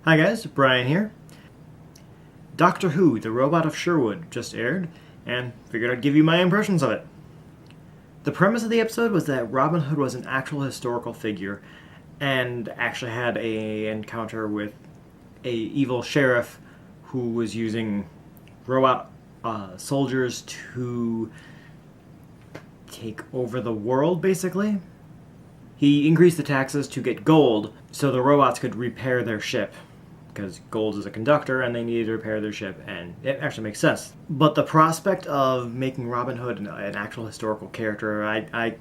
Hi guys, Brian here. Doctor Who, The Robot of Sherwood just aired, and figured I'd give you my impressions of it. The premise of the episode was that Robin Hood was an actual historical figure and actually had a encounter with a evil sheriff who was using robot soldiers to take over the world, basically. He increased the taxes to get gold so the robots could repair their ship, because gold is a conductor and they needed to repair their ship, and it actually makes sense. But the prospect of making Robin Hood an actual historical character, I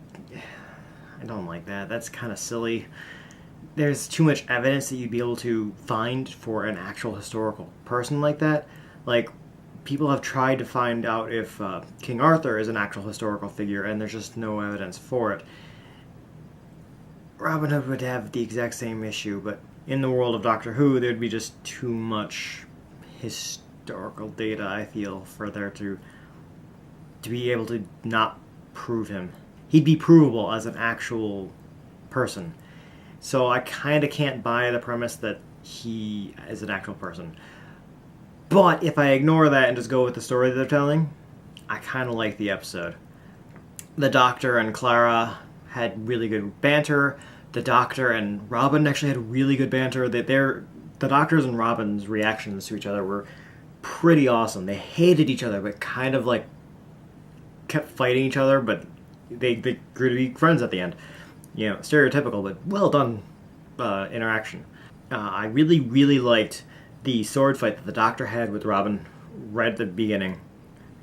don't like that. That's kind of silly. There's too much evidence that you'd be able to find for an actual historical person like that. Like, people have tried to find out if King Arthur is an actual historical figure, and there's just no evidence for it. Robin Hood would have the exact same issue, but in the world of Doctor Who, there'd be just too much historical data, I feel, for there to be able to not prove him. He'd be provable as an actual person. So I kind of can't buy the premise that he is an actual person. But if I ignore that and just go with the story that they're telling, I kind of like the episode. The Doctor and Clara had really good banter. The Doctor and Robin actually had really good banter. The Doctor's and Robin's reactions to each other were pretty awesome. They hated each other, but kind of like kept fighting each other, but they grew to be friends at the end. You know, stereotypical, but well done interaction. I really, really liked the sword fight that the Doctor had with Robin right at the beginning,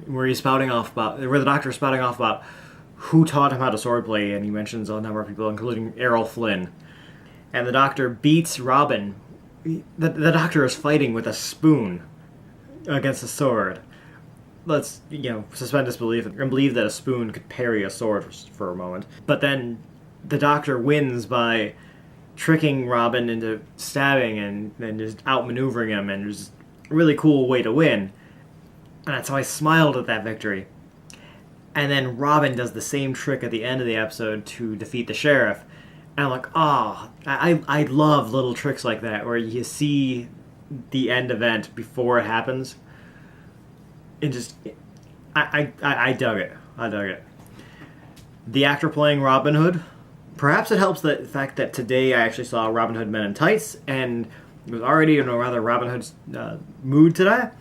where the Doctor is spouting off about who taught him how to swordplay, and he mentions a number of people, including Errol Flynn. And the Doctor beats Robin. The Doctor is fighting with a spoon against a sword. Let's, suspend disbelief and believe that a spoon could parry a sword for a moment. But then the Doctor wins by tricking Robin into stabbing and just outmaneuvering him, and it was a really cool way to win. And that's how I smiled at that victory. And then Robin does the same trick at the end of the episode to defeat the sheriff. And I'm like, I love little tricks like that where you see the end event before it happens. And just, I dug it. I dug it. The actor playing Robin Hood, perhaps it helps the fact that today I actually saw Robin Hood Men in Tights and was already in a rather Robin Hood's mood today.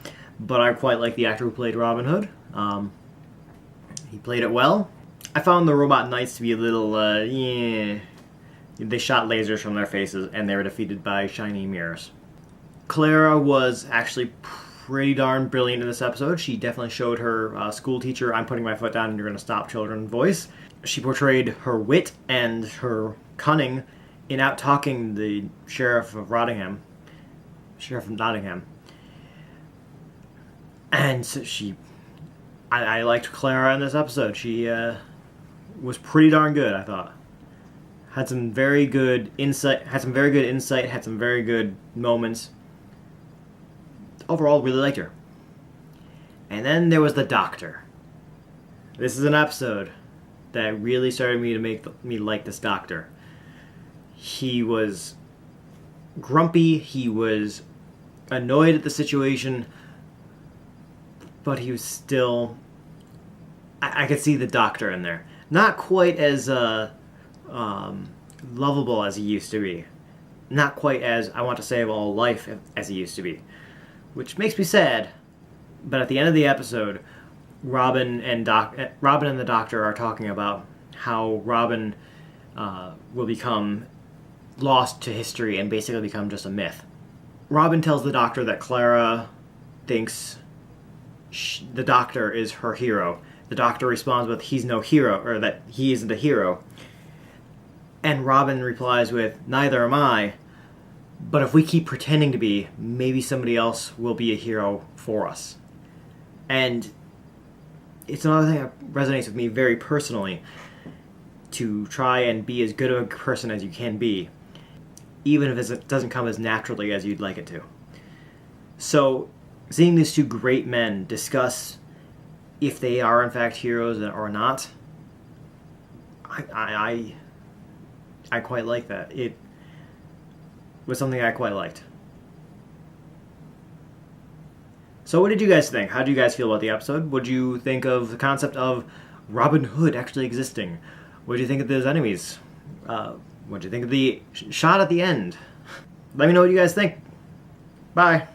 But I quite like the actor who played Robin Hood. He played it well. I found the robot knights to be a little, They shot lasers from their faces, and they were defeated by shiny mirrors. Clara was actually pretty darn brilliant in this episode. She definitely showed her school teacher, I'm putting my foot down and you're going to stop children voice. She portrayed her wit and her cunning in out-talking the Sheriff of Nottingham. And so I liked Clara in this episode. She was pretty darn good, I thought. Had some very good insight, had some very good moments. Overall, really liked her. And then there was the Doctor. This is an episode that really started me to make me like this Doctor. He was grumpy, he was annoyed at the situation, but he was still... I could see the Doctor in there. Not quite as lovable as he used to be. Not quite as I want to save all life as he used to be. Which makes me sad. But at the end of the episode, Robin and the Doctor are talking about how Robin will become lost to history and basically become just a myth. Robin tells the Doctor that Clara thinks the Doctor is her hero. The Doctor responds with, he's no hero, or that he isn't a hero. And Robin replies with, neither am I. But if we keep pretending to be, maybe somebody else will be a hero for us. And it's another thing that resonates with me very personally, to try and be as good of a person as you can be, even if it doesn't come as naturally as you'd like it to. So, seeing these two great men discuss if they are in fact heroes or not, I quite like that. It was something I quite liked. So what did you guys think? How did you guys feel about the episode? What did you think of the concept of Robin Hood actually existing? What did you think of those enemies? What did you think of the shot at the end? Let me know what you guys think. Bye.